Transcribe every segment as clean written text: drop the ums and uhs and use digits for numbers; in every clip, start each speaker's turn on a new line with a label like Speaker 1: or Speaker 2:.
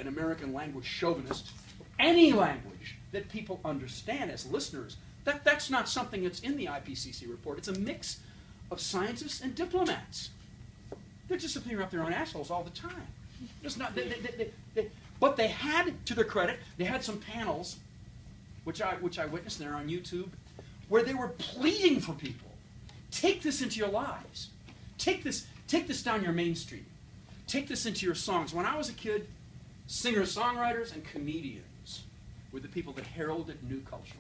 Speaker 1: an American language chauvinist, any language that people understand as listeners, that's not something that's in the IPCC report. It's a mix of scientists and diplomats. They're just sitting up their own assholes all the time. It's not, but they had, to their credit, they had some panels, which I witnessed, and they're on YouTube, where they were pleading for people. Take this into your lives. Take this down your main street. Take this into your songs. When I was a kid, singer-songwriters and comedians were the people that heralded new culture.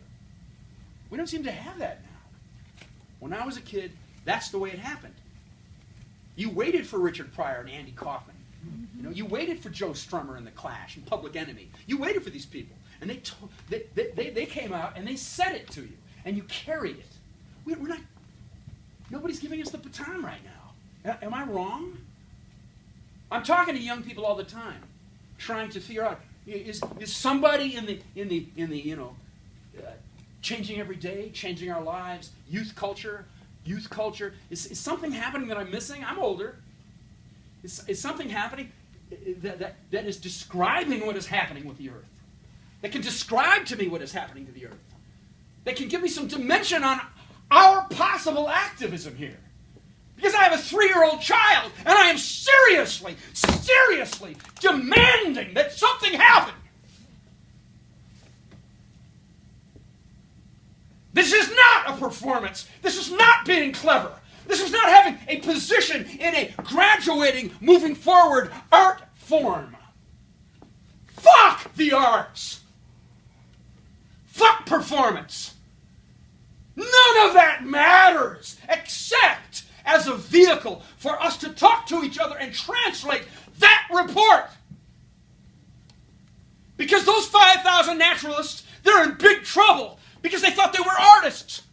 Speaker 1: We don't seem to have that now. When I was a kid, that's the way it happened. You waited for Richard Pryor and Andy Kaufman. You know, you waited for Joe Strummer and The Clash and Public Enemy. You waited for these people. And they came out and they said it to you. And you carried it. We're not, nobody's giving us the baton right now. Am I wrong? I'm talking to young people all the time, trying to figure out, is somebody in the changing every day, changing our lives, youth culture, is something happening that I'm missing? I'm older. Is something happening that is describing what is happening with the earth? That can describe to me what is happening to the earth? That can give me some dimension on our possible activism here? Because I have a 3-year-old child, and I am seriously demanding that something happen. This is not a performance. This is not being clever. This is not having a position in a graduating, moving forward art form. Fuck the arts. Fuck performance. None of that matters except as a vehicle for us to talk to each other and translate that report. Because those 5,000 naturalists, they're in big trouble because they thought they were artists.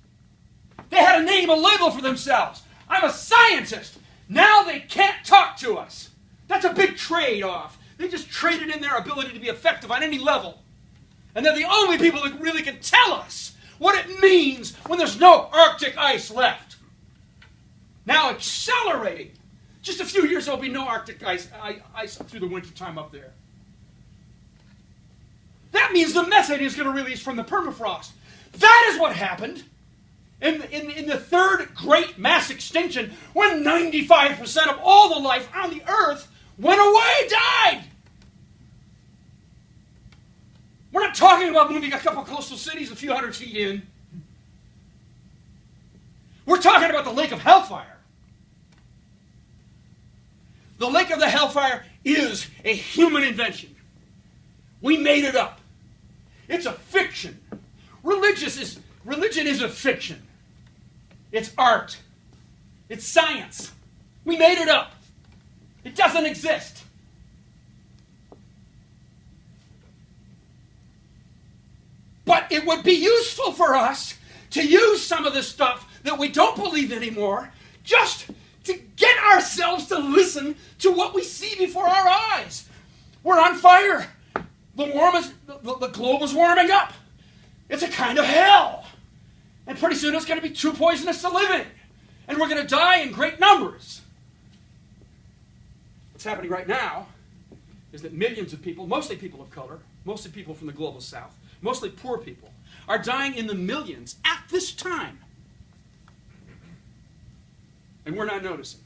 Speaker 1: They had a name, a label for themselves. I'm a scientist. Now they can't talk to us. That's a big trade-off. They just traded in their ability to be effective on any level. And they're the only people that really can tell us what it means when there's no Arctic ice left. Now accelerating. Just a few years there'll be no Arctic ice through the wintertime up there. That means the methane is going to release from the permafrost. That is what happened in the third great mass extinction, when 95% of all the life on the earth went away, died. We're not talking about moving a couple coastal cities a few hundred feet in. We're talking about the Lake of Hellfire. The Lake of the Hellfire is a human invention. We made it up. It's a fiction. Religion is a fiction. It's art. It's science. We made it up. It doesn't exist. But it would be useful for us to use some of this stuff that we don't believe anymore, just to get ourselves to listen to what we see before our eyes. We're on fire. The globe is warming up. It's a kind of hell. And pretty soon it's going to be too poisonous to live in. And we're going to die in great numbers. What's happening right now is that millions of people, mostly people of color, mostly people from the global south, mostly poor people, are dying in the millions at this time. And we're not noticing.